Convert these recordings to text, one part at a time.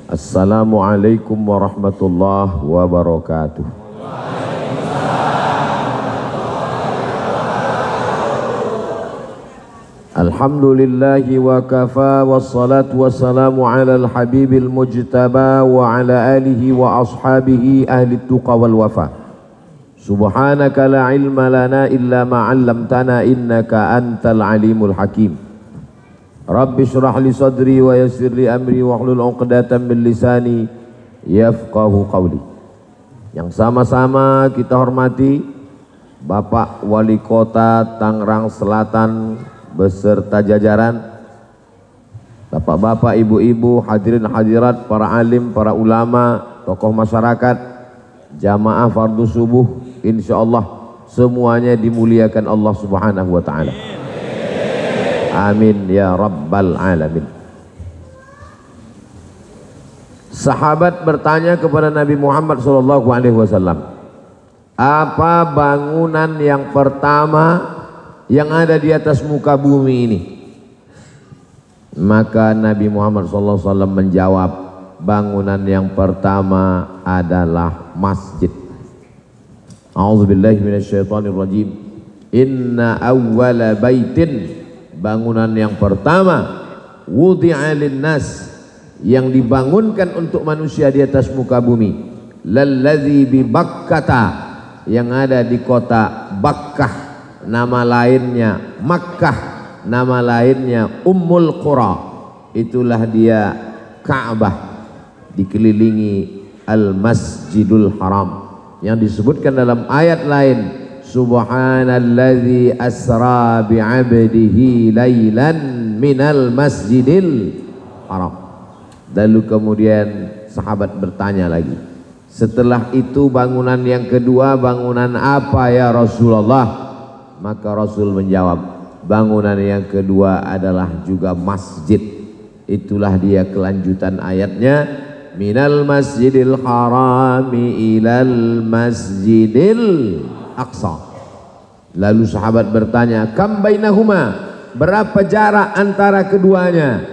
Assalamualaikum warahmatullahi wabarakatuh. Alhamdulillahi wa kafa wassalatu wassalamu ala al-habibil mujtaba wa ala alihi wa ashabihi ahli tuqa wal wafa. Subhanaka la ilma lana illa ma 'allamtana innaka antal alimul hakim. Rabbi shrah li sadri wa yassir li amri wahlul 'uqdatam min lisani yafqahu qawli. Yang sama-sama kita hormati Bapak Wali Kota Tangerang Selatan beserta jajaran, bapak-bapak, ibu-ibu, hadirin hadirat, para alim, para ulama, tokoh masyarakat, jamaah fardu subuh, insyaallah semuanya dimuliakan Allah Subhanahu wa taala. Amin ya rabbal alamin. Sahabat bertanya kepada Nabi Muhammad SAW, apa bangunan yang pertama yang ada di atas muka bumi ini? Maka Nabi Muhammad SAW menjawab, bangunan yang pertama adalah masjid. A'udzubillahi minasyaitonirrajim. Inna awwala baitin, bangunan yang pertama, wudi'a linnas, yang dibangunkan untuk manusia di atas muka bumi, lalladzi bi Bakkata, yang ada di kota Bakkah, nama lainnya Makkah, nama lainnya Ummul Qura, itulah dia Ka'bah, dikelilingi Al-Masjidul Haram, yang disebutkan dalam ayat lain, Subhanalladzi asra bi'abdihi laylan minal masjidil haram. Lalu kemudian sahabat bertanya lagi, setelah itu bangunan yang kedua bangunan apa ya Rasulullah? Maka Rasul menjawab, bangunan yang kedua adalah juga masjid. Itulah dia kelanjutan ayatnya, minal masjidil harami ilal masjidil aqsa. Lalu sahabat bertanya, kam bainahuma, berapa jarak antara keduanya?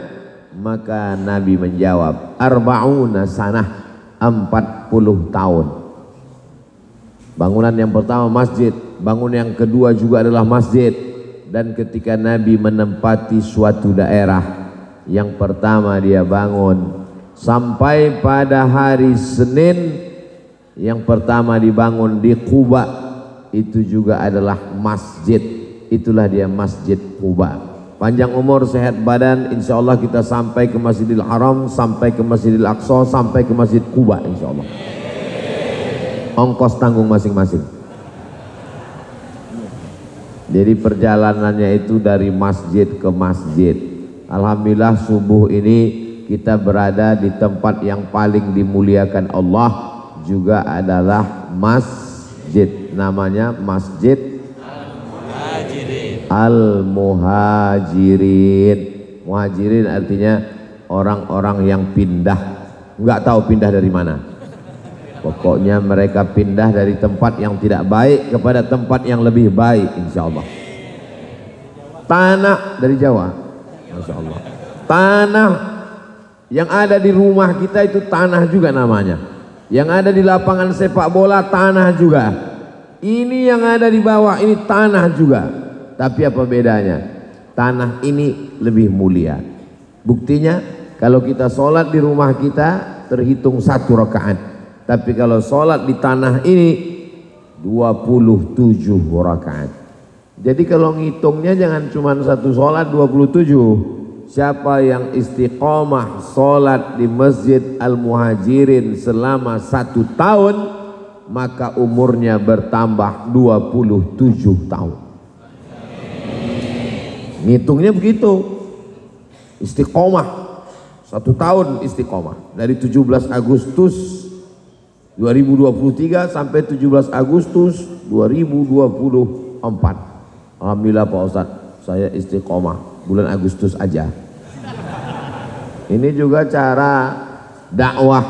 Maka Nabi menjawab, arba'una sanah, 40 tahun. Bangunan yang pertama masjid, bangunan yang kedua juga adalah masjid. Dan ketika Nabi menempati suatu daerah, yang pertama dia bangun sampai pada hari Senin, yang pertama dibangun di Quba, itu juga adalah masjid. Itulah dia Masjid Quba. Panjang umur, sehat badan, insya Allah kita sampai ke Masjidil Haram, sampai ke Masjidil Aqsa, sampai ke Masjid Quba insya Allah. Ongkos tanggung masing-masing. Jadi perjalanannya itu dari masjid ke masjid. Alhamdulillah subuh ini kita berada di tempat yang paling dimuliakan Allah, juga adalah masjid. Namanya Masjid Al-Muhajirin. Muhajirin artinya orang-orang yang pindah, nggak tahu pindah dari mana. Pokoknya mereka pindah dari tempat yang tidak baik kepada tempat yang lebih baik, insya Allah. Tanah dari Jawa, insya Allah. Tanah yang ada di rumah kita itu tanah juga namanya. Yang ada di lapangan sepak bola tanah juga. Ini yang ada di bawah ini tanah juga. Tapi apa bedanya? Tanah ini lebih mulia. Buktinya kalau kita sholat di rumah kita terhitung 1 rakaat. Tapi kalau sholat di tanah ini 27 rakaat. Jadi kalau ngitungnya jangan cuma satu sholat 27. Siapa yang istiqomah sholat di Masjid Al-Muhajirin selama 1 tahun, maka umurnya bertambah 27 tahun. Ngitungnya begitu. Istiqomah 1 tahun istiqomah dari 17 Agustus 2023 sampai 17 Agustus 2024. Alhamdulillah Pak Ustadz, saya istiqomah bulan Agustus aja. Ini juga cara dakwah,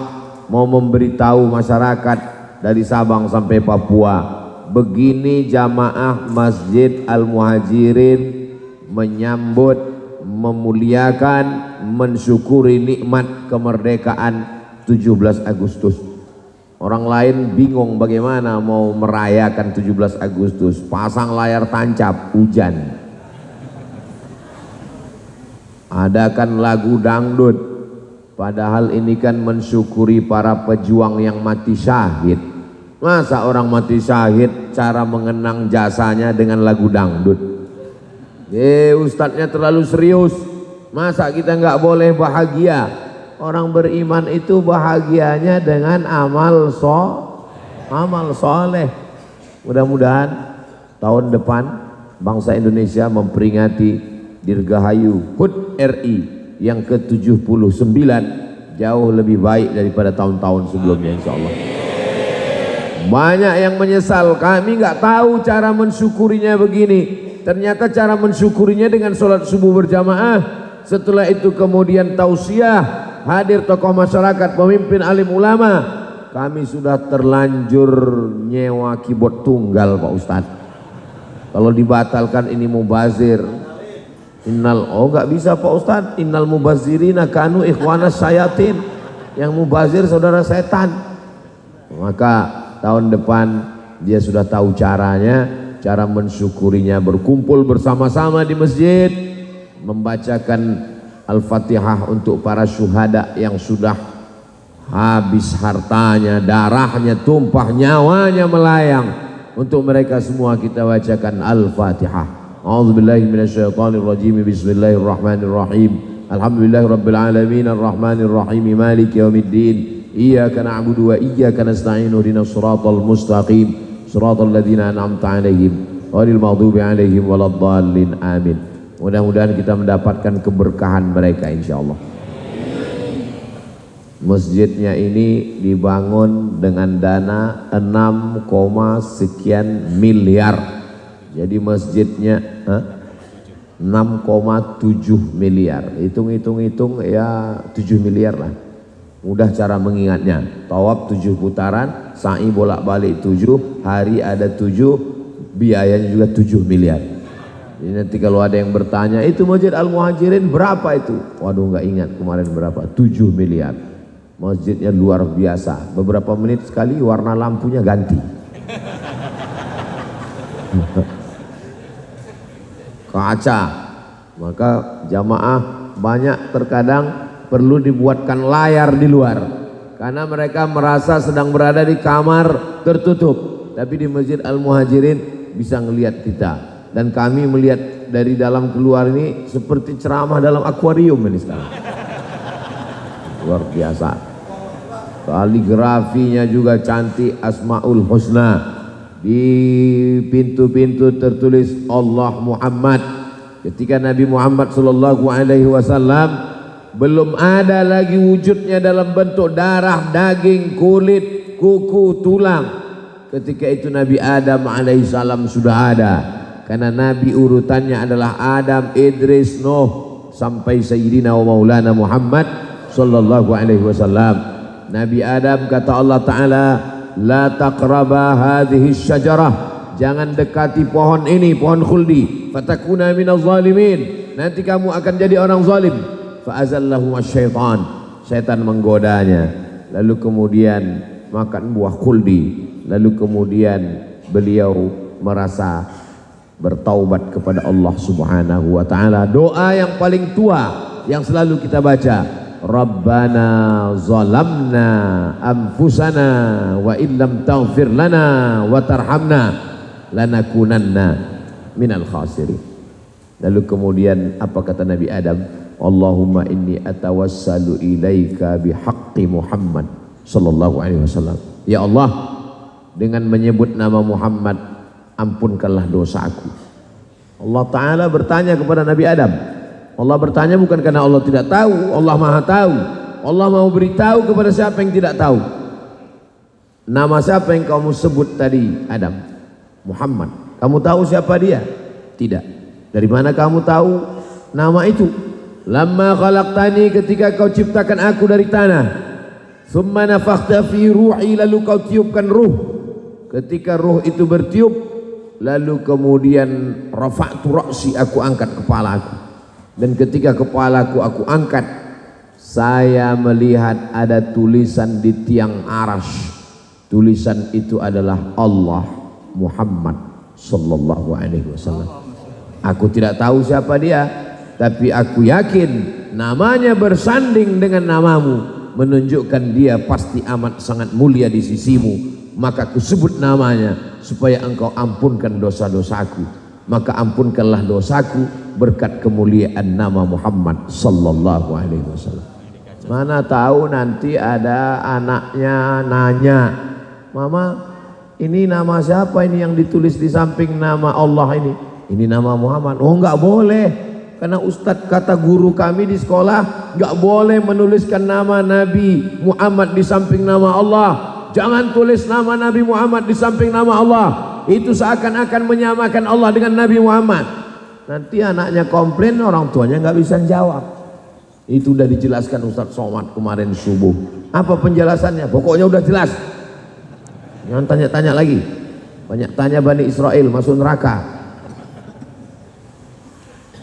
mau memberitahu masyarakat dari Sabang sampai Papua, begini jamaah Masjid Al-Muhajirin menyambut, memuliakan, mensyukuri nikmat kemerdekaan 17 Agustus. Orang lain bingung bagaimana mau merayakan 17 Agustus, pasang layar tancap, hujan. Adakan lagu dangdut, padahal ini kan mensyukuri para pejuang yang mati syahid. Masa orang mati syahid cara mengenang jasanya dengan lagu dangdut? Ustadznya terlalu serius. Masa kita nggak boleh bahagia? Orang beriman itu bahagianya dengan amal soleh. Mudah-mudahan tahun depan bangsa Indonesia memperingati Dirgahayu HUT RI yang ke-79 jauh lebih baik daripada tahun-tahun sebelumnya, insya Allah. Banyak yang menyesal, kami nggak tahu cara mensyukurinya begini. Ternyata cara mensyukurinya dengan sholat subuh berjamaah. Setelah itu kemudian tausiah, hadir tokoh masyarakat, pemimpin alim ulama. Kami sudah terlanjur nyewa keyboard tunggal Pak Ustadz. Kalau dibatalkan ini mubazir. Nggak bisa Pak Ustadz. Innal mubazirina kanu ikhwanas syayatin. Yang mubazir saudara setan. Maka tahun depan dia sudah tahu caranya, cara mensyukurinya berkumpul bersama-sama di masjid, membacakan Al-Fatihah untuk para syuhada yang sudah habis hartanya, darahnya tumpah, nyawanya melayang. Untuk mereka semua kita bacakan Al-Fatihah. A'udzubillahi minasyaitonirrajim. Bismillahirrahmanirrahim. Alhamdulillahirabbil alamin arrahmanir rahim maliki yaumiddin. Iyyaka na'budu wa iyyaka nasta'in. Ihdinas siratal mustaqim. Siratal ladzina an'amta 'alaihim ghairil maghdubi 'alaihim waladdallin. Amin. Mudah-mudahan kita mendapatkan keberkahan mereka insyaallah. Masjidnya ini dibangun dengan dana 6, sekian miliar. Jadi masjidnya 6,7 miliar. Hitung-hitung ya 7 miliar lah. Mudah cara mengingatnya. Tawaf 7 putaran, sa'i bolak-balik 7, hari ada 7, biayanya juga 7 miliar. Jadi nanti kalau ada yang bertanya, itu Masjid Al-Muhajirin berapa itu? Waduh, nggak ingat kemarin berapa. 7 miliar. Masjidnya luar biasa. Beberapa menit sekali warna lampunya ganti. Kaca. Maka jamaah banyak terkadang perlu dibuatkan layar di luar. Karena mereka merasa sedang berada di kamar tertutup. Tapi di Masjid Al-Muhajirin bisa ngelihat kita. Dan kami melihat dari dalam keluar ini seperti ceramah dalam akuarium ini sekarang. Luar biasa. Kaligrafinya juga cantik, Asmaul Husna. Di pintu-pintu tertulis Allah Muhammad. Ketika Nabi Muhammad sallallahu alaihi wasallam belum ada lagi wujudnya dalam bentuk darah, daging, kulit, kuku, tulang. Ketika itu Nabi Adam alaihissalam sudah ada. Karena Nabi urutannya adalah Adam, Idris, Nuh sampai Sayyidina wa Maulana Muhammad sallallahu alaihi wasallam. Nabi Adam kata Allah Ta'ala, la taqraba hadhihi syajarah, jangan dekati pohon ini, pohon khuldi, fatakuna minaz zalimin, nanti kamu akan jadi orang zalim. Fa'azallahu asyaitan, syaitan menggodanya, lalu kemudian makan buah khuldi, lalu kemudian beliau merasa bertaubat kepada Allah Subhanahu wa taala. Doa yang paling tua yang selalu kita baca, Rabbana zalamna anfusana wa illam taghfir lana wa tarhamna lanakunanna minal khasirin. Lalu kemudian apa kata Nabi Adam? Allahumma inni atawassalu ilaika bihaqqi Muhammad sallallahu alaihi wasallam. Ya Allah, dengan menyebut nama Muhammad, ampunkanlah dosaku. Allah Ta'ala bertanya kepada Nabi Adam. Allah bertanya bukan karena Allah tidak tahu, Allah Maha tahu. Allah mau beritahu kepada siapa yang tidak tahu. Nama siapa yang kamu sebut tadi, Adam? Muhammad. Kamu tahu siapa dia? Tidak. Dari mana kamu tahu nama itu? Lamma khalaqtani, ketika kau ciptakan aku dari tanah. Tsumma nafakhta fi ruhi, lalu kau tiupkan ruh. Ketika ruh itu bertiup, lalu kemudian rafa'tu ra'si, aku angkat kepala aku. Dan ketika kepalaku aku angkat, saya melihat ada tulisan di tiang arash. Tulisan itu adalah Allah Muhammad sallallahu alaihi wasallam. Aku tidak tahu siapa dia, tapi aku yakin namanya bersanding dengan namamu, menunjukkan dia pasti amat sangat mulia di sisimu. Maka aku sebut namanya supaya engkau ampunkan dosa-dosaku. Maka ampunkanlah dosaku berkat kemuliaan nama Muhammad sallallahu alaihi wasallam. Mana tahu nanti ada anaknya nanya, "Mama, ini nama siapa ini yang ditulis di samping nama Allah ini?" "Ini nama Muhammad." "Oh, enggak boleh. Karena Ustadz kata guru kami di sekolah, enggak boleh menuliskan nama Nabi Muhammad di samping nama Allah. Jangan tulis nama Nabi Muhammad di samping nama Allah. Itu seakan-akan menyamakan Allah dengan Nabi Muhammad." Nanti anaknya komplain, orang tuanya nggak bisa jawab. Itu udah dijelaskan Ustadz Somad kemarin subuh. Apa penjelasannya? Pokoknya udah jelas. Jangan tanya-tanya lagi. Banyak tanya Bani Israel masuk neraka.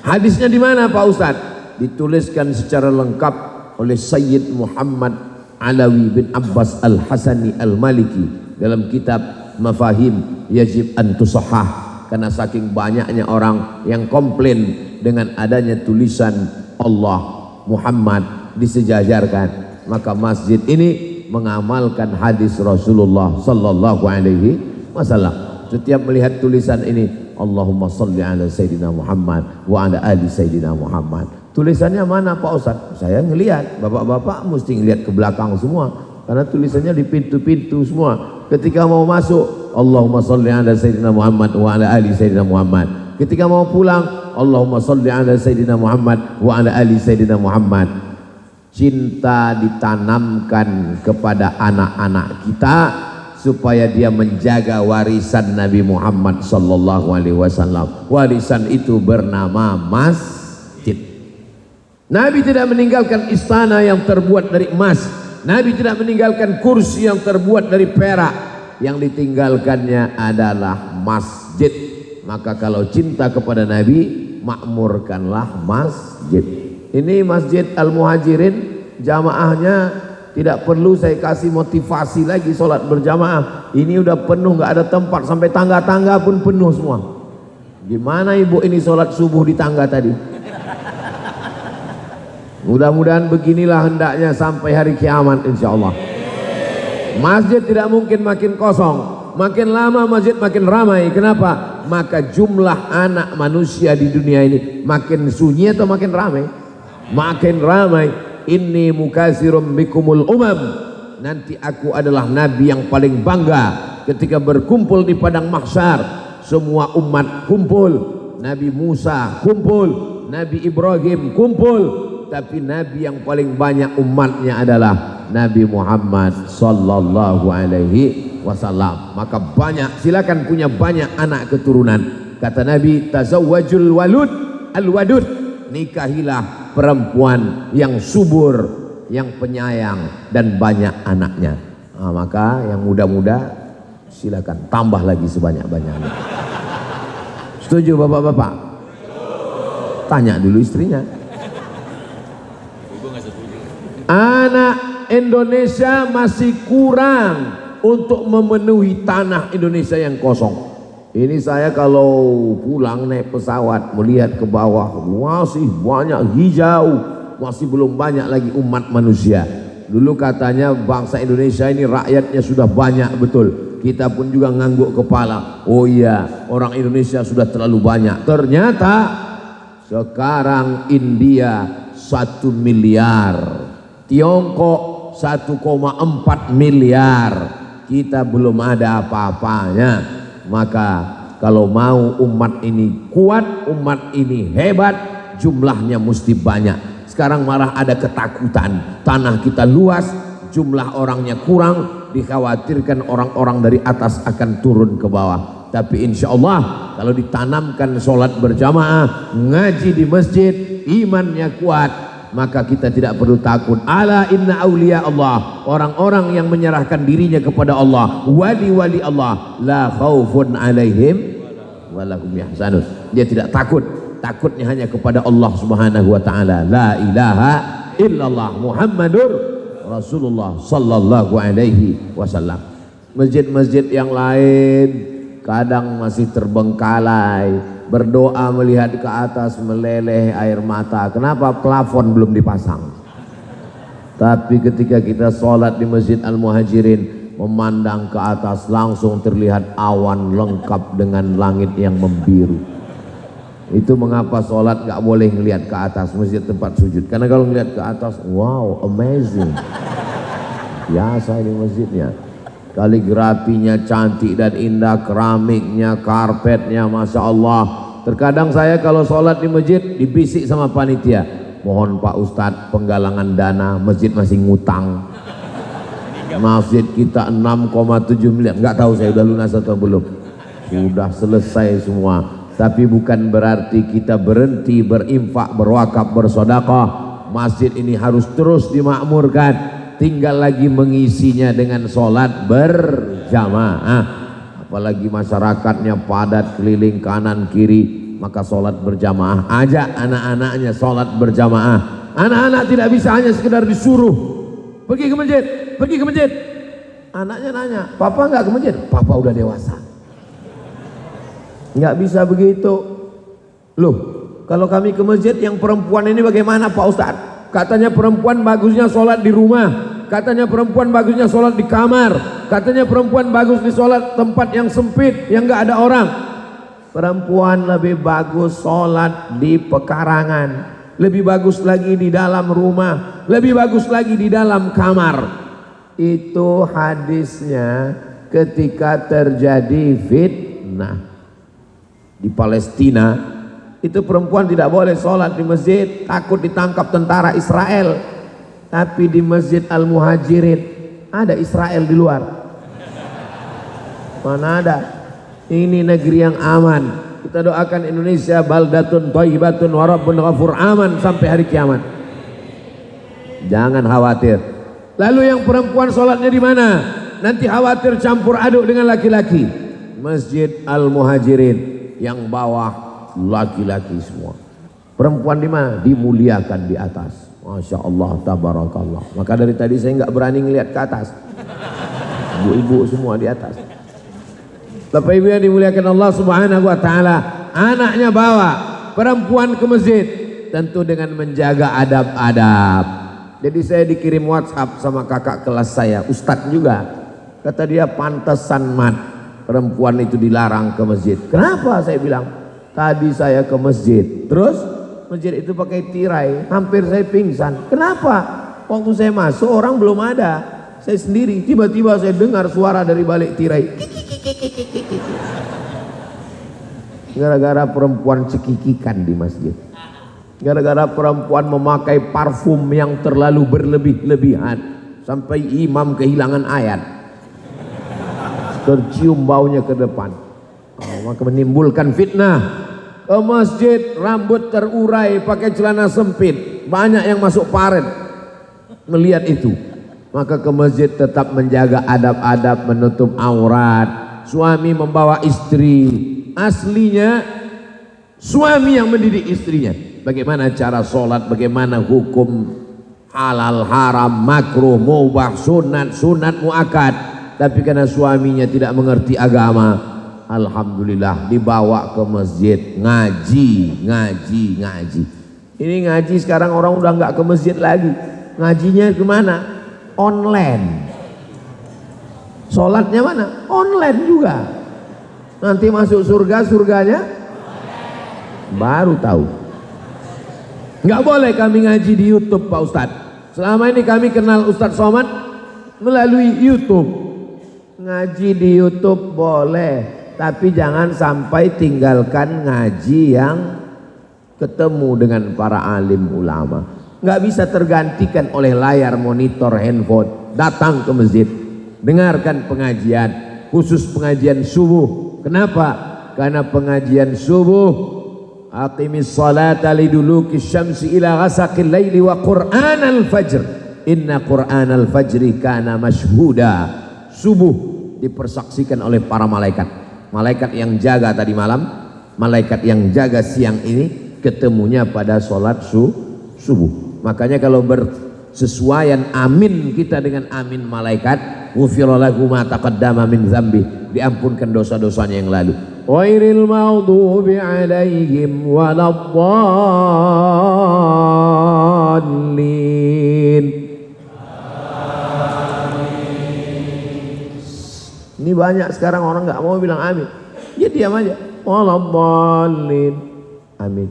Hadisnya di mana Pak Ustadz? Dituliskan secara lengkap oleh Sayyid Muhammad Alawi bin Abbas Al-Hasani Al-Maliki dalam kitab Mafahim Yajib an Tusahhah. Karena saking banyaknya orang yang komplain dengan adanya tulisan Allah Muhammad disejajarkan, maka masjid ini mengamalkan hadis Rasulullah sallallahu alaihi wasallam. Setiap melihat tulisan ini, Allahumma salli ala Sayyidina Muhammad wa ala ali Sayyidina Muhammad. Tulisannya mana Pak Ustadz? Saya ngelihat, bapak-bapak mesti ngelihat ke belakang semua, karena tulisannya di pintu-pintu semua. Ketika mau masuk, Allahumma salli ala Sayyidina Muhammad wa ala ali Sayyidina Muhammad. Ketika mau pulang, Allahumma salli ala Sayyidina Muhammad wa ala ali Sayyidina Muhammad. Cinta ditanamkan kepada anak-anak kita supaya dia menjaga warisan Nabi Muhammad sallallahu alaihi wasallam. Warisan itu bernama masjid. Nabi tidak meninggalkan istana yang terbuat dari emas. Nabi tidak meninggalkan kursi yang terbuat dari perak. Yang ditinggalkannya adalah masjid. Maka kalau cinta kepada Nabi, makmurkanlah masjid. Ini Masjid Al-Muhajirin, jamaahnya tidak perlu saya kasih motivasi lagi sholat berjamaah. Ini udah penuh, nggak ada tempat, sampai tangga-tangga pun penuh semua. Gimana ibu ini sholat subuh di tangga tadi? Mudah-mudahan beginilah hendaknya sampai hari kiamat insya Allah. Masjid tidak mungkin makin kosong. Makin lama masjid makin ramai. Kenapa? Maka jumlah anak manusia di dunia ini makin sunyi atau makin ramai? Makin ramai. Inni mukatsirum bikumul umam. Nanti aku adalah nabi yang paling bangga ketika berkumpul di padang mahsyar. Semua umat kumpul. Nabi Musa kumpul, Nabi Ibrahim kumpul, tapi nabi yang paling banyak umatnya adalah Nabi Muhammad sallallahu alaihi wasallam. Maka banyak, silakan punya banyak anak keturunan. Kata Nabi, tazawwajul walud al-wadud, nikahilah perempuan yang subur, yang penyayang dan banyak anaknya. Nah, maka yang muda-muda silakan tambah lagi sebanyak-banyaknya. Setuju bapak-bapak? Tanya dulu istrinya. Anak Indonesia masih kurang untuk memenuhi tanah Indonesia yang kosong. Ini saya kalau pulang naik pesawat melihat ke bawah, masih banyak hijau, masih belum banyak lagi umat manusia. Dulu katanya bangsa Indonesia ini rakyatnya sudah banyak, betul. Kita pun juga ngangguk kepala. Oh iya, orang Indonesia sudah terlalu banyak. Ternyata sekarang India 1 miliar, Tiongkok 1,4 miliar. Kita belum ada apa-apanya. Maka kalau mau umat ini kuat, umat ini hebat, jumlahnya mesti banyak. Sekarang malah ada ketakutan, tanah kita luas, jumlah orangnya kurang, dikhawatirkan orang-orang dari atas akan turun ke bawah. Tapi insya Allah kalau ditanamkan sholat berjamaah, ngaji di masjid, imannya kuat, maka kita tidak perlu takut. Ala inna awliya Allah, orang-orang yang menyerahkan dirinya kepada Allah, wali-wali Allah, la khaufun alaihim walahum yahzanun. Dia tidak takut, takutnya hanya kepada Allah subhanahu wa ta'ala. La ilaha illallah Muhammadur Rasulullah sallallahu alaihi wasallam. Masjid-masjid yang lain kadang masih terbengkalai, berdoa melihat ke atas meleleh air mata. Kenapa? Plafon belum dipasang. Tapi ketika kita sholat di Masjid Al-Muhajirin, memandang ke atas langsung terlihat awan lengkap dengan langit yang membiru. Itu mengapa sholat gak boleh ngelihat ke atas masjid tempat sujud, karena kalau ngelihat ke atas, wow, amazing, biasa ini masjidnya, kaligrafinya cantik dan indah, keramiknya, karpetnya, masya Allah. Terkadang saya kalau sholat di masjid dibisik sama panitia, mohon Pak Ustadz penggalangan dana, masjid masih ngutang. Masjid kita 6,7 miliar, nggak tahu saya udah lunas atau belum. Sudah selesai semua. Tapi bukan berarti kita berhenti berinfak, berwakaf, bersedekah. Masjid ini harus terus dimakmurkan. Tinggal lagi mengisinya dengan sholat berjamaah. Apalagi masyarakatnya padat keliling kanan kiri, maka sholat berjamaah. Ajak anak-anaknya sholat berjamaah. Anak-anak tidak bisa hanya sekedar disuruh pergi ke masjid, pergi ke masjid. Anaknya nanya, papa nggak ke masjid? Papa udah dewasa. Nggak bisa begitu. Loh, kalau kami ke masjid yang perempuan ini bagaimana Pak Ustadz? Katanya perempuan bagusnya sholat di rumah, katanya perempuan bagusnya sholat di kamar, katanya perempuan bagus di sholat tempat yang sempit, yang nggak ada orang. Perempuan lebih bagus sholat di pekarangan, lebih bagus lagi di dalam rumah, lebih bagus lagi di dalam kamar. Itu hadisnya ketika terjadi fitnah di Palestina. Itu perempuan tidak boleh sholat di masjid, takut ditangkap tentara Israel. Tapi di Masjid Al-Muhajirin ada Israel di luar. Mana ada? Ini negeri yang aman. Kita doakan Indonesia baldatun thayyibatun wa rabbun ghafur, aman sampai hari kiamat. Jangan khawatir. Lalu yang perempuan sholatnya di mana? Nanti khawatir campur aduk dengan laki-laki. Masjid Al-Muhajirin yang bawah laki-laki semua. Perempuan di mana? Dimuliakan di atas. Masya Allah, tabarakallah. Maka dari tadi saya nggak berani ngelihat ke atas. Ibu-ibu semua di atas. Bapak Ibu yang dimuliakan Allah Subhanahu wa taala, anaknya bawa perempuan ke masjid, tentu dengan menjaga adab-adab. Jadi saya dikirim WhatsApp sama kakak kelas saya, Ustadz juga. Kata dia, pantesan Mat, perempuan itu dilarang ke masjid. Kenapa? Saya bilang, tadi saya ke masjid, terus masjid itu pakai tirai, hampir saya pingsan. Kenapa? Waktu saya masuk orang belum ada, saya sendiri. Tiba-tiba saya dengar suara dari balik tirai. Gara-gara perempuan cekikikan di masjid. Gara-gara perempuan memakai parfum yang terlalu berlebih-lebihan sampai imam kehilangan ayat, tercium baunya ke depan, maka menimbulkan fitnah. Ke masjid rambut terurai, pakai celana sempit, banyak yang masuk paret melihat itu. Maka ke masjid tetap menjaga adab-adab, menutup aurat. Suami membawa istri, aslinya suami yang mendidik istrinya. Bagaimana cara sholat, bagaimana hukum halal, haram, makruh, mubah, sunat, sunat, muakkad. Tapi karena suaminya tidak mengerti agama, alhamdulillah dibawa ke masjid, ngaji. Ini ngaji sekarang orang udah nggak ke masjid lagi. Ngajinya kemana? Online. Sholatnya mana? Online juga. Nanti masuk surga, surganya baru tahu. Nggak boleh kami ngaji di YouTube Pak Ustadz. Selama ini kami kenal Ustadz Somad melalui YouTube. Ngaji di YouTube boleh, tapi jangan sampai tinggalkan ngaji yang ketemu dengan para alim ulama. Nggak bisa tergantikan oleh layar monitor handphone. Datang ke masjid, dengarkan pengajian, khusus pengajian subuh. Kenapa? Karena pengajian subuh, aqimis salata liduluki syamsi ila ghasaqil laili wa qur'anal fajr inna qur'anal fajri kana mashhuda. Subuh dipersaksikan oleh para malaikat. Malaikat yang jaga tadi malam, malaikat yang jaga siang ini ketemunya pada sholat subuh. Makanya kalau bersesuaian amin kita dengan amin malaikat, ghufira lahu ma taqaddama min dzambi, diampunkan dosa-dosanya yang lalu. Ghairil maghdubi alaihim waladdallin. Ini banyak sekarang orang nggak mau bilang amin, ya diam aja. Waladdallin, amin.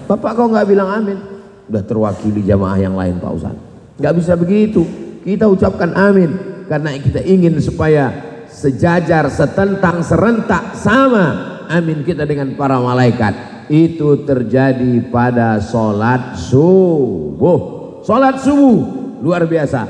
Bapak kok nggak bilang amin? Udah terwakili jamaah yang lain Pak Ustaz. Nggak bisa begitu. Kita ucapkan amin karena kita ingin supaya sejajar, setentang, serentak sama amin kita dengan para malaikat. Itu terjadi pada sholat subuh. Sholat subuh luar biasa.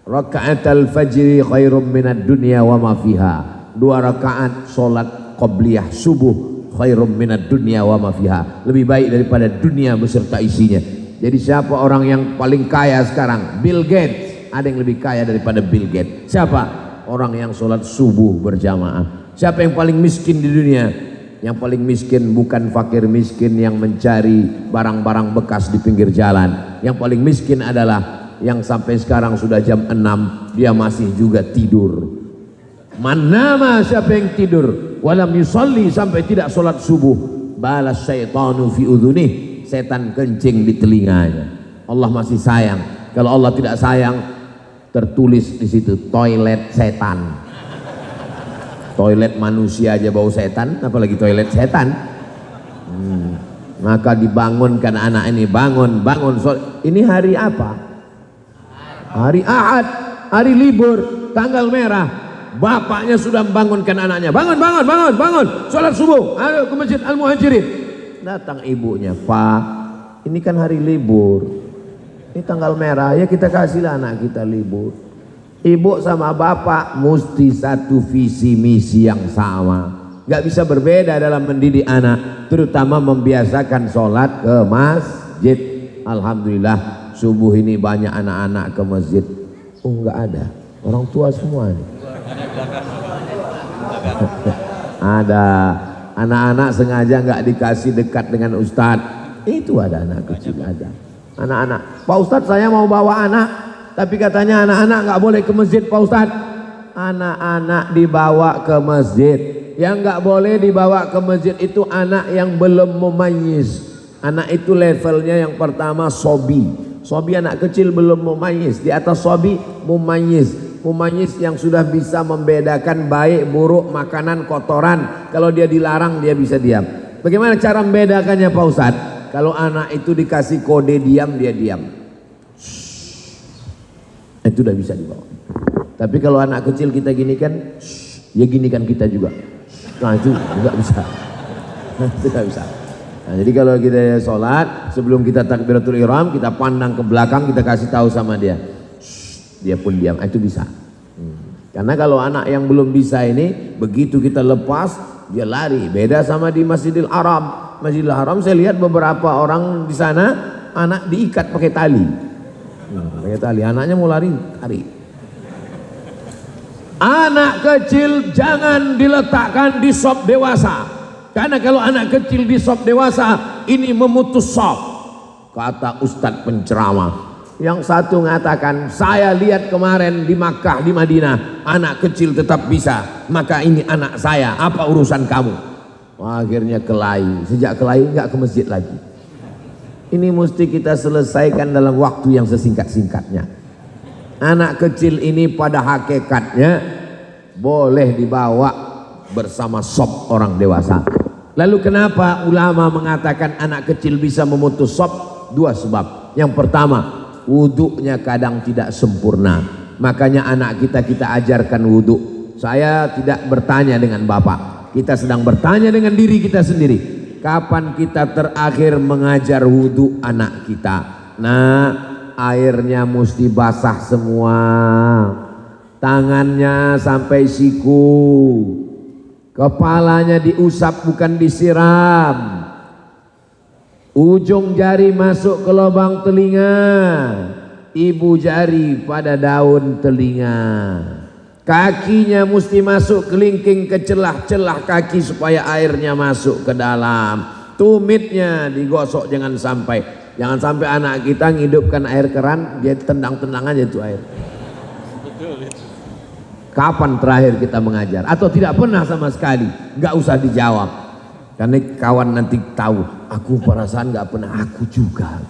Raka'atul fajri khairum minad dunya wa ma fiha. 2 rakaat sholat qabliyah subuh khairum minad dunya wa ma fiha, lebih baik daripada dunia beserta isinya. Jadi siapa orang yang paling kaya sekarang? Bill Gates. Ada yang lebih kaya daripada Bill Gates. Siapa? Orang yang sholat subuh berjamaah. Siapa yang paling miskin di dunia? Yang paling miskin bukan fakir miskin yang mencari barang-barang bekas di pinggir jalan. Yang paling miskin adalah yang sampai sekarang sudah jam 6 dia masih juga tidur. Manama, siapa yang tidur walam yusalli, sampai tidak sholat subuh, balas syaitanu fi udhunih, setan kencing di telinganya. Allah masih sayang. Kalau Allah tidak sayang, tertulis di situ toilet setan. Toilet manusia aja bau setan, apalagi toilet setan. Maka dibangunkan anak ini, bangun. Ini hari apa? Hari Ahad, hari libur, tanggal merah. Bapaknya sudah membangunkan anaknya, bangun, sholat subuh, ayo ke masjid Al-Muhajirin. Datang ibunya, Pak, ini kan hari libur, ini tanggal merah, ya kita kasihlah anak kita libur. Ibu sama bapak mesti satu visi misi yang sama, gak bisa berbeda dalam mendidik anak, terutama membiasakan sholat ke masjid. Alhamdulillah subuh ini banyak anak-anak ke masjid. Oh, nggak ada, orang tua semua nih. Ada anak-anak sengaja nggak dikasih dekat dengan ustadz. Itu ada anak kecil, ada anak-anak. Pak Ustadz, saya mau bawa anak, tapi katanya anak-anak nggak boleh ke masjid Pak Ustadz. Anak-anak dibawa ke masjid. Yang nggak boleh dibawa ke masjid itu anak yang belum mumayyiz. Anak itu levelnya yang pertama sobi. Sobi anak kecil belum mumayyiz. Di atas sobi mumayyiz. Mumayyiz yang sudah bisa membedakan baik buruk, makanan, kotoran. Kalau dia dilarang dia bisa diam. Bagaimana cara membedakannya Pak Ustadz? Kalau anak itu dikasih kode diam, dia diam. Itu udah bisa dibawa. Tapi kalau anak kecil kita ginikan, ya ginikan kita juga. Nah itu juga bisa. Itu nggak bisa. Nah, jadi kalau kita sholat, sebelum kita takbiratul ihram, kita pandang ke belakang, kita kasih tahu sama dia. Dia pun diam, itu bisa. Karena kalau anak yang belum bisa ini, begitu kita lepas, dia lari. Beda sama di Masjidil Haram. Masjidil Haram saya lihat beberapa orang di sana, anak diikat pakai tali. Pakai tali, anaknya mau lari. Anak kecil jangan diletakkan di sop dewasa. Karena kalau anak kecil di sop dewasa, ini memutus sop. Kata Ustadz penceramah. Yang satu mengatakan, saya lihat kemarin di Makkah, di Madinah, anak kecil tetap bisa, maka ini anak saya, apa urusan kamu? Akhirnya kelahi, sejak kelahi nggak ke masjid lagi. Ini mesti kita selesaikan dalam waktu yang sesingkat-singkatnya. Anak kecil ini pada hakikatnya boleh dibawa bersama sop orang dewasa. Lalu kenapa ulama mengatakan anak kecil bisa memutus sop? 2 sebab. Yang pertama, wuduknya kadang tidak sempurna, makanya anak kita ajarkan wuduk. Saya tidak bertanya dengan bapak, kita sedang bertanya dengan diri kita sendiri. Kapan kita terakhir mengajar wuduk anak kita? Nah, airnya mesti basah semua, tangannya sampai siku, kepalanya diusap bukan disiram, ujung jari masuk ke lubang telinga, ibu jari pada daun telinga, kakinya mesti masuk kelingking ke celah-celah kaki supaya airnya masuk ke dalam, tumitnya digosok jangan sampai, Jangan sampai anak kita ngidupkan air keran, dia tendang-tendang aja itu air. Kapan terakhir kita mengajar? Atau tidak pernah sama sekali? Nggak usah dijawab. Karena kawan nanti tahu, aku perasaan nggak pernah, aku juga.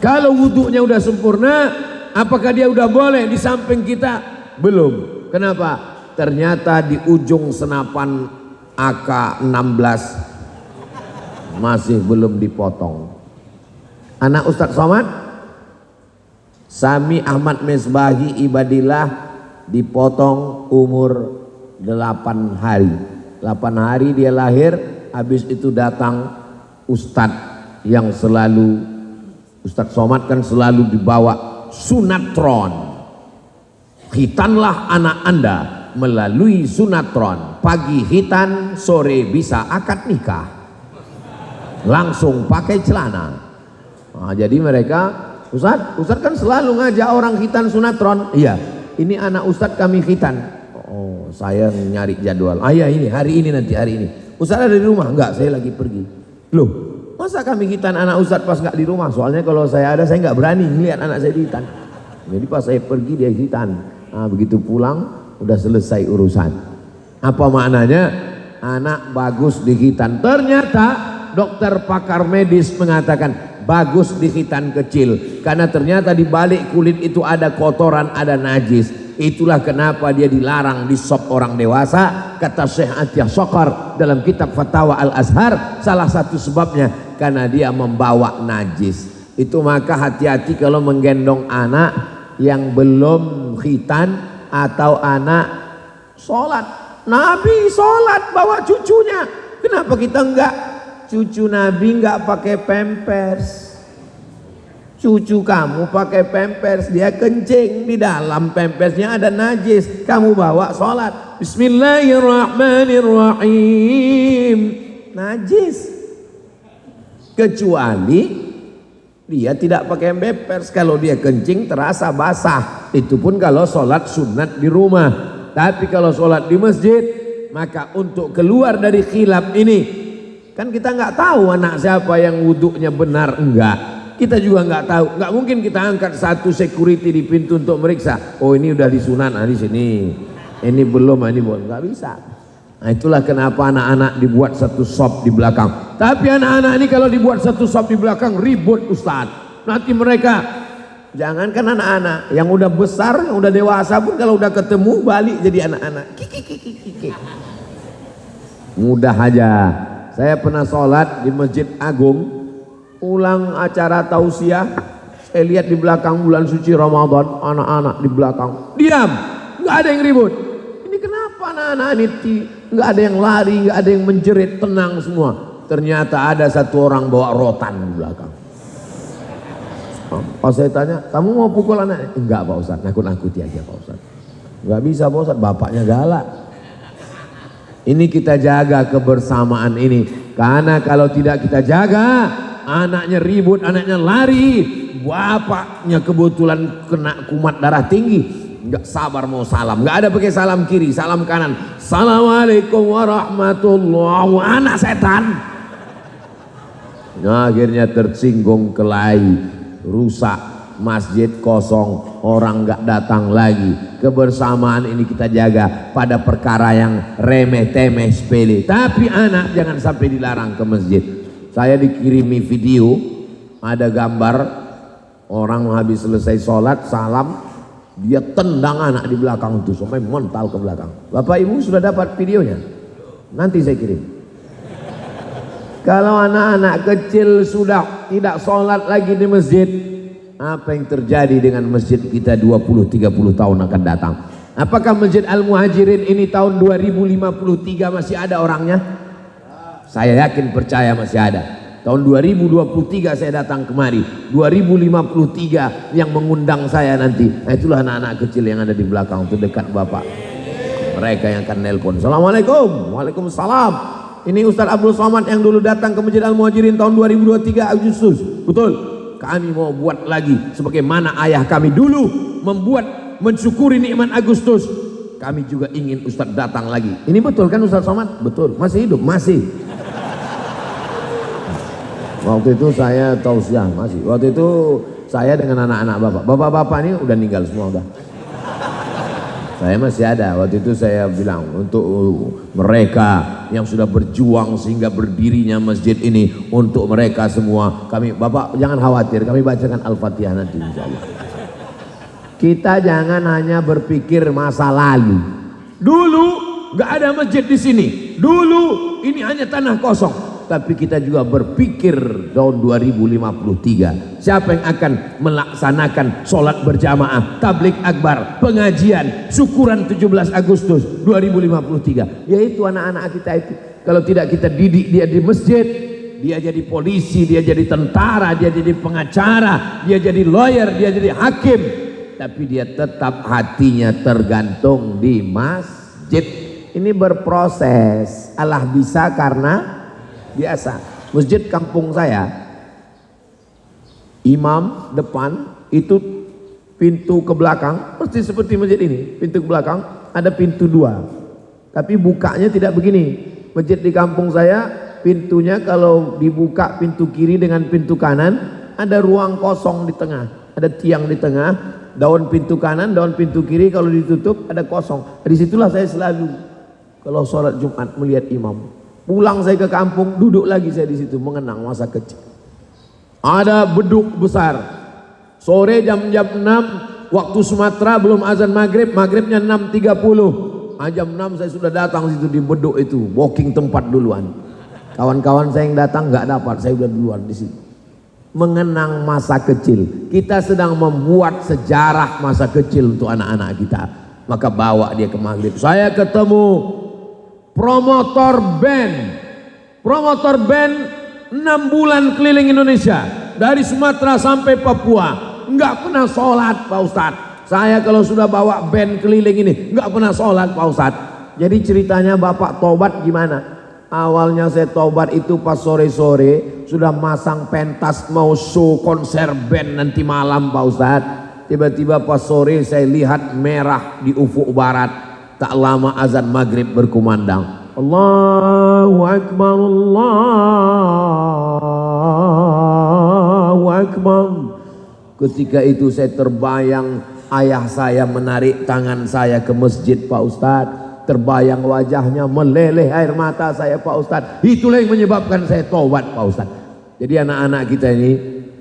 Kalau wudhunya udah sempurna, apakah dia udah boleh di samping kita? Belum. Kenapa? Ternyata di ujung senapan AK-16 masih belum dipotong. Anak Ustadz Somad Sami Ahmad Mesbahi Ibadillah dipotong umur 8 hari. 8 hari dia lahir, habis itu datang Ustadz yang selalu, Ustadz Somad kan selalu dibawa sunatron. Hitanlah anak Anda melalui sunatron. Pagi hitan, sore bisa akad nikah. Langsung pakai celana. Nah, jadi mereka, Ustadz kan selalu ngajak orang khitan sunatron. Iya, ini anak Ustadz kami khitan. Oh, saya nyari jadwal. Iya ini, hari ini nanti, hari ini. Ustadz ada di rumah? Enggak, saya lagi pergi. Loh, masa kami khitan anak Ustadz pas nggak di rumah? Soalnya kalau saya ada, saya nggak berani ngeliat anak saya khitan. Jadi pas saya pergi dia khitan. Nah, begitu pulang, udah selesai urusan. Apa maknanya? Anak bagus di khitan. Ternyata dokter pakar medis mengatakan bagus di khitan kecil karena ternyata di balik kulit itu ada kotoran, ada najis. Itulah kenapa dia dilarang di sop orang dewasa. Kata Syekh Atiyah Sokar dalam kitab Fatawa Al-Azhar, salah satu sebabnya karena dia membawa najis. Itu maka hati-hati kalau menggendong anak yang belum khitan atau anak sholat. Nabi sholat bawa cucunya, kenapa kita enggak? Cucu Nabi nggak pakai pampers. Cucu kamu pakai pampers, dia kencing, di dalam pampersnya ada najis, kamu bawa sholat. Bismillahirrahmanirrahim. Najis. Kecuali dia tidak pakai pampers, kalau dia kencing terasa basah. Itu pun kalau sholat sunat di rumah. Tapi kalau sholat di masjid, maka untuk keluar dari khilaf ini, kan kita nggak tahu anak siapa yang wudhunya benar enggak. Kita juga nggak tahu. Nggak mungkin kita angkat satu security di pintu untuk meriksa. Oh ini udah disunat, di sini. Ini belum, ini belum. Nggak bisa. Nah itulah kenapa anak-anak dibuat satu sop di belakang. Tapi anak-anak ini kalau dibuat satu sop di belakang ribut Ustadz. Nanti mereka, jangankan anak-anak, yang udah besar, yang udah dewasa pun kalau udah ketemu balik jadi anak-anak. Mudah aja. Saya pernah sholat di Masjid Agung, ulang acara tausiah, saya lihat di belakang bulan suci Ramadan, anak-anak di belakang diam, nggak ada yang ribut. Ini kenapa anak-anak ini nggak ada yang lari, nggak ada yang menjerit, tenang semua. Ternyata ada satu orang bawa rotan di belakang. Pas saya tanya, kamu mau pukul anaknya? Enggak Pak Ustadz, nakut-nakuti aja Pak Ustadz. Nggak bisa Pak Ustadz, bapaknya galak. Ini kita jaga kebersamaan ini, karena kalau tidak kita jaga, anaknya ribut, anaknya lari, bapaknya kebetulan kena kumat darah tinggi, nggak sabar mau salam, nggak ada pakai salam kiri, salam kanan, assalamualaikum warahmatullahi wabarakatuh, anak setan. Nah, akhirnya tersinggung kelahi, rusak. Masjid kosong, orang nggak datang lagi. Kebersamaan ini kita jaga pada perkara yang remeh temeh sepele. Tapi anak jangan sampai dilarang ke masjid. Saya dikirimi video, ada gambar orang habis selesai sholat salam, dia tendang anak di belakang itu sampai mental ke belakang. Bapak Ibu sudah dapat videonya? Nanti saya kirim. Kalau anak-anak kecil sudah tidak sholat lagi di masjid, apa yang terjadi dengan masjid kita 20-30 tahun akan datang? Apakah Masjid Al-Muhajirin ini tahun 2053 masih ada orangnya? Saya yakin percaya masih ada. Tahun 2023 saya datang kemari, 2053 yang mengundang saya nanti. Nah, itulah anak-anak kecil yang ada di belakang itu dekat Bapak. Mereka yang akan nelpon. Assalamualaikum. Waalaikumsalam. Ini Ustadz Abdul Somad yang dulu datang ke Masjid Al-Muhajirin tahun 2023 Agustus. Betul. Kami mau buat lagi sebagaimana ayah kami dulu membuat mensyukuri nikmat Agustus. Kami juga ingin Ustadz datang lagi. Ini betul kan Ustadz Somad? Betul. Masih hidup? Masih. Waktu itu saya tausiah masih. Waktu itu saya dengan anak-anak bapak. Bapak-bapak ini udah meninggal semua udah. Saya masih ada. Waktu itu saya bilang untuk mereka yang sudah berjuang sehingga berdirinya masjid ini, untuk mereka semua kami, bapak jangan khawatir, kami bacakan Al-Fatihah nanti insyaallah. Kita jangan hanya berpikir masa lalu. Dulu nggak ada masjid di sini. Dulu ini hanya tanah kosong. Tapi kita juga berpikir tahun 2053 siapa yang akan melaksanakan sholat berjamaah, tablik akbar, pengajian, syukuran 17 Agustus 2053, yaitu anak-anak kita itu. Kalau tidak kita didik dia di masjid, dia jadi polisi, dia jadi tentara, dia jadi pengacara, dia jadi lawyer, dia jadi hakim, tapi dia tetap hatinya tergantung di masjid. Ini berproses. Allah bisa karena biasa. Masjid kampung saya, imam depan itu pintu ke belakang pasti seperti masjid ini. Pintu ke belakang ada pintu dua, tapi bukanya tidak begini. Masjid di kampung saya pintunya kalau dibuka pintu kiri dengan pintu kanan ada ruang kosong di tengah, ada tiang di tengah, daun pintu kanan, daun pintu kiri, kalau ditutup ada kosong. Disitulah saya selalu kalau sholat Jumat melihat imam. Pulang saya ke kampung, duduk lagi saya di situ mengenang masa kecil. Ada beduk besar. Sore jam-jam 6 waktu Sumatera belum azan maghrib, maghribnya 6.30. Jam 6 saya sudah datang situ di beduk itu, booking tempat duluan. Kawan-kawan saya yang datang nggak dapat, saya sudah duluan di situ. Mengenang masa kecil. Kita sedang membuat sejarah masa kecil untuk anak-anak kita. Maka bawa dia ke maghrib. Saya ketemu promotor band 6 bulan keliling Indonesia dari Sumatera sampai Papua, nggak pernah sholat Pak Ustadz. Saya kalau sudah bawa band keliling ini nggak pernah sholat Pak Ustadz. Jadi ceritanya Bapak tobat gimana? Awalnya saya tobat itu pas sore-sore sudah masang pentas mau show konser band nanti malam Pak Ustadz. Tiba-tiba pas sore saya lihat merah di ufuk barat. Tak lama azan maghrib berkumandang. Allahu Akbar, Allahu Akbar. Ketika itu saya terbayang ayah saya menarik tangan saya ke masjid Pak Ustadz. Terbayang wajahnya, meleleh air mata saya Pak Ustadz. Itulah yang menyebabkan saya tobat Pak Ustadz. Jadi anak-anak kita ini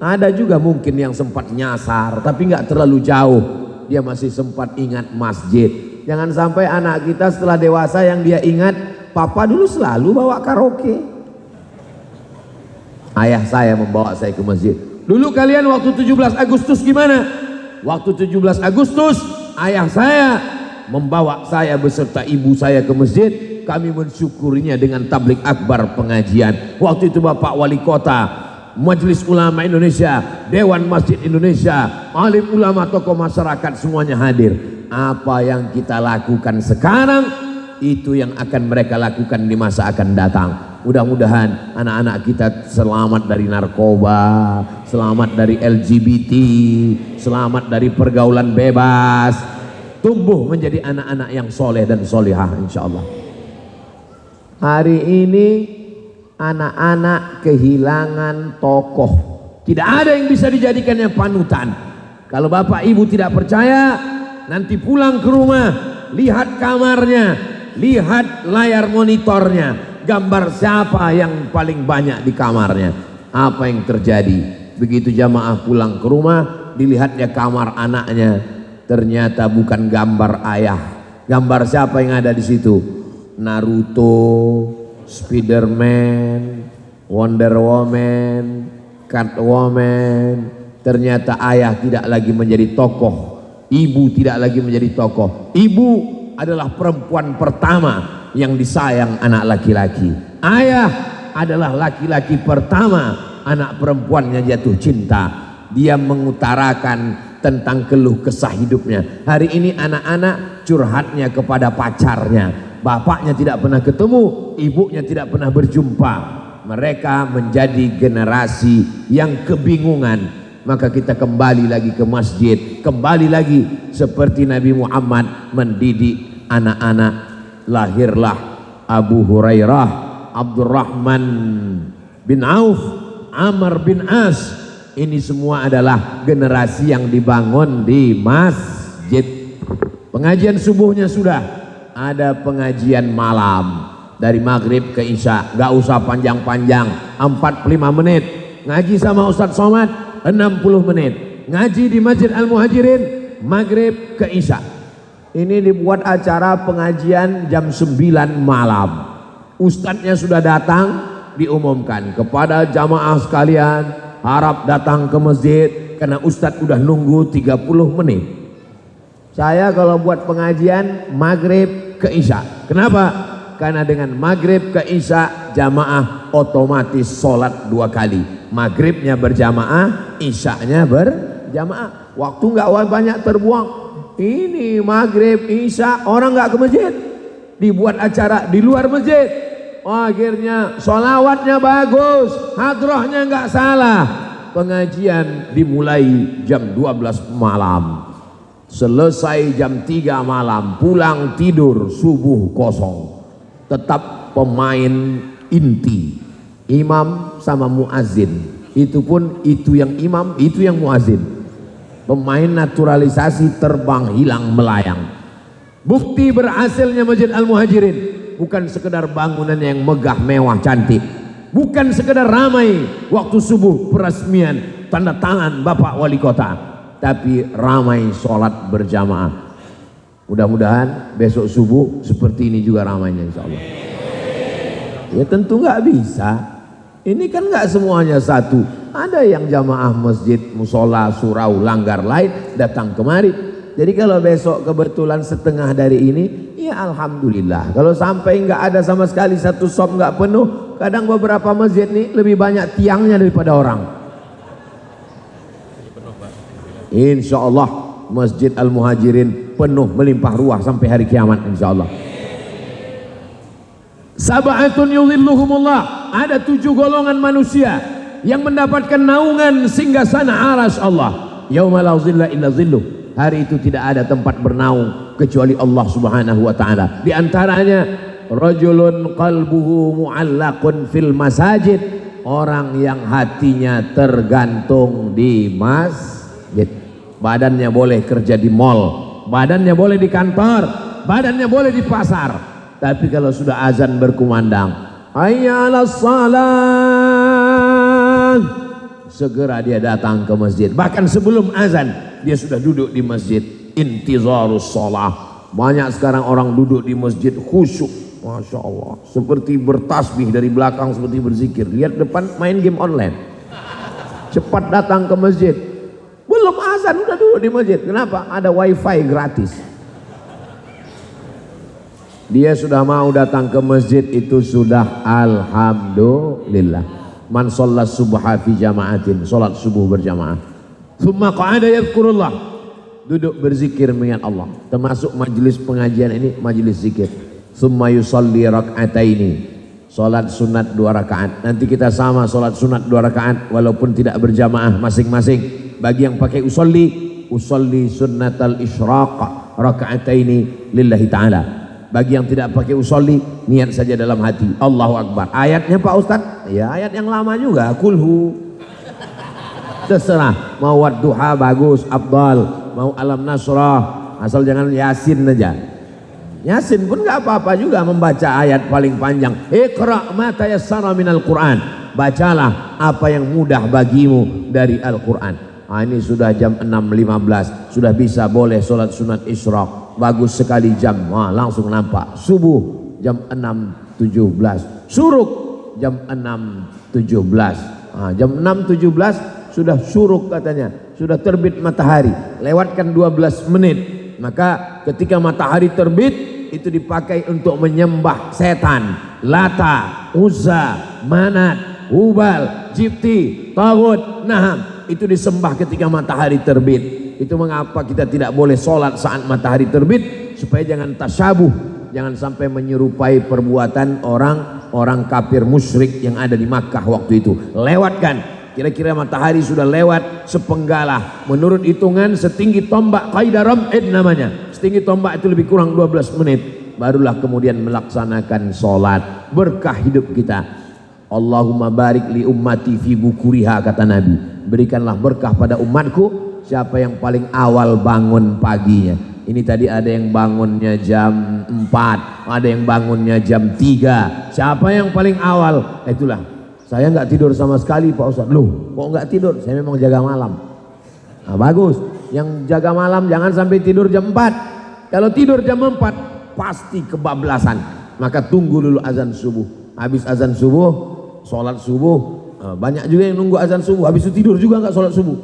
ada juga mungkin yang sempat nyasar tapi nggak terlalu jauh. Dia masih sempat ingat masjid. Jangan sampai anak kita setelah dewasa yang dia ingat, papa dulu selalu bawa karaoke. Ayah saya membawa saya ke masjid. Dulu kalian waktu 17 Agustus gimana? Waktu 17 Agustus ayah saya membawa saya beserta ibu saya ke masjid. Kami mensyukurinya dengan tablik akbar pengajian. Waktu itu Bapak Wali Kota, Majelis Ulama Indonesia, Dewan Masjid Indonesia, alim ulama, tokoh masyarakat semuanya hadir. Apa yang kita lakukan sekarang itu yang akan mereka lakukan di masa akan datang. Mudah-mudahan anak-anak kita selamat dari narkoba, selamat dari LGBT, selamat dari pergaulan bebas, tumbuh menjadi anak-anak yang soleh dan solihah insyaallah. Hari ini anak-anak kehilangan tokoh. Tidak ada yang bisa dijadikannya panutan. Kalau bapak ibu tidak percaya, nanti pulang ke rumah, lihat kamarnya, lihat layar monitornya, gambar siapa yang paling banyak di kamarnya, apa yang terjadi. Begitu jamaah pulang ke rumah, dilihatnya kamar anaknya, ternyata bukan gambar ayah. Gambar siapa yang ada di situ? Naruto, Spiderman, Wonder Woman, Catwoman. Ternyata ayah tidak lagi menjadi tokoh. Ibu tidak lagi menjadi tokoh. Ibu adalah perempuan pertama yang disayang anak laki-laki. Ayah adalah laki-laki pertama anak perempuannya jatuh cinta. Dia mengutarakan tentang keluh kesah hidupnya. Hari ini anak-anak curhatnya kepada pacarnya. Bapaknya tidak pernah ketemu, ibunya tidak pernah berjumpa. Mereka menjadi generasi yang kebingungan. Maka kita kembali lagi ke masjid, kembali lagi seperti Nabi Muhammad mendidik anak-anak. Lahirlah Abu Hurairah, Abdurrahman bin Auf, Amr bin As. Ini semua adalah generasi yang dibangun di masjid. Pengajian subuhnya sudah, ada pengajian malam dari maghrib ke isya, gak usah panjang-panjang, 45 menit. Ngaji sama Ustadz Somad 60 menit. Ngaji di Masjid Al-Muhajirin maghrib ke isya. Ini dibuat acara pengajian jam 9 malam. Ustadznya sudah datang, diumumkan kepada jamaah sekalian, harap datang ke masjid karena Ustadz udah nunggu 30 menit. Saya kalau buat pengajian maghrib ke isya. Kenapa? Karena dengan maghrib ke isya jamaah otomatis sholat 2 kali. Maghribnya berjamaah, isyanya berjamaah. Waktu nggak banyak terbuang. Ini maghrib isya orang nggak ke masjid, dibuat acara di luar masjid. Akhirnya sholawatnya bagus, hadrohnya nggak salah. Pengajian dimulai jam 12 malam, selesai jam 3 malam, pulang tidur subuh kosong. Tetap pemain inti, imam sama muazin. Itu pun itu yang imam, itu yang muazin. Pemain naturalisasi terbang hilang melayang. Bukti berhasilnya Masjid Al-Muhajirin bukan sekedar bangunan yang megah mewah cantik, bukan sekedar ramai waktu subuh peresmian tanda tangan Bapak Wali Kota, tapi ramai sholat berjamaah. Mudah-mudahan besok subuh seperti ini juga ramainya insya Allah. Ya tentu nggak bisa, ini kan nggak semuanya satu. Ada yang jamaah masjid, musola, surau, langgar lain datang kemari. Jadi kalau besok kebetulan setengah dari ini, ya alhamdulillah. Kalau sampai nggak ada sama sekali satu shop nggak penuh, kadang beberapa masjid nih lebih banyak tiangnya daripada orang. Insya Allah Masjid Al-Muhajirin penuh melimpah ruah sampai hari kiamat insya Allah. Sab'atun yudhilluhumullah, ada 7 golongan manusia yang mendapatkan naungan singgasana arsy Allah. Yauma la zilla illa zilluh. Hari itu tidak ada tempat bernaung kecuali Allah Subhanahu wa taala. Di antaranya rajulun qalbuhu mu'allaqun fil masajid, orang yang hatinya tergantung di masjid. Badannya boleh kerja di mall, badannya boleh di kantor, badannya boleh di pasar, tapi kalau sudah azan berkumandang, hayya 'alas shalah, segera dia datang ke masjid. Bahkan sebelum azan dia sudah duduk di masjid, intizarus shalah. Banyak sekarang orang duduk di masjid khusyuk, masya Allah, seperti bertasbih dari belakang, seperti berzikir. Lihat depan main game online. Cepat datang ke masjid, belum azan udah duduk di masjid. Kenapa? Ada wifi gratis. Dia sudah mau datang ke masjid, itu sudah alhamdulillah. Man sholat subha fi jama'atin, sholat subuh berjamaah. Tsumma qa'ada yadhkurullah, duduk berzikir mengingat Allah. Termasuk majelis pengajian ini majelis zikir. Tsumma yusalli rak'ataini, sholat sunat 2 rakaat. Nanti kita sama sholat sunat 2 rakaat walaupun tidak berjamaah masing-masing. Bagi yang pakai usolli sunnatal isyraq rak'ataini lillahi ta'ala. Bagi yang tidak pakai usolli, niat saja dalam hati, Allahu Akbar. Ayatnya Pak Ustadz, ya ayat yang lama juga, kulhu. Terserah, mau wadduha bagus, abdal, mau alam nasrah, asal jangan yasin aja. Yasin pun nggak apa-apa juga, membaca ayat paling panjang. Iqra ma tayassara minal Qur'an, bacalah apa yang mudah bagimu dari Al-Quran. Ini sudah jam 6.15, sudah bisa boleh sholat sunat isyraq. Bagus sekali jam, langsung nampak. Subuh jam 6.17, suruk jam 6.17. Jam 6.17 sudah suruk katanya, sudah terbit matahari. Lewatkan 12 menit, maka ketika matahari terbit itu dipakai untuk menyembah setan, Lata, Uzza, Manat, Hubal, Jibti, Taghut, Naham. Itu disembah ketika matahari terbit. Itu mengapa kita tidak boleh sholat saat matahari terbit, supaya jangan tasyabuh, jangan sampai menyerupai perbuatan orang kafir musyrik yang ada di Makkah waktu itu. Lewatkan. Kira-kira matahari sudah lewat sepenggalah, menurut hitungan setinggi tombak, qaidah ram'id namanya. Setinggi tombak itu lebih kurang 12 menit. Barulah kemudian melaksanakan sholat. Berkah hidup kita. Allahumma barik li ummati fi bukuriha, kata Nabi. Berikanlah berkah pada umatku siapa yang paling awal bangun paginya. Ini tadi ada yang bangunnya jam 4, ada yang bangunnya jam 3. Siapa yang paling awal? Itulah. Saya nggak tidur sama sekali Pak Ustadz. Loh, kok nggak tidur? Saya memang jaga malam. Nah, bagus. Yang jaga malam jangan sampai tidur jam 4. Kalau tidur jam 4 pasti kebablasan. Maka tunggu dulu azan subuh. Habis azan subuh, sholat subuh. Banyak juga yang nunggu azan subuh, habis itu tidur juga nggak sholat subuh.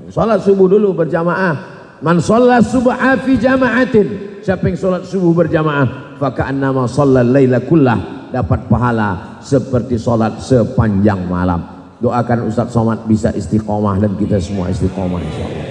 Sholat subuh dulu berjamaah. Man sholat subha fi jama'atin, siapa yang sholat subuh berjamaah, faka'annama shallal laila kullah, dapat pahala seperti sholat sepanjang malam. Doakan Ustaz Somad bisa istiqomah dan kita semua istiqomah insyaallah.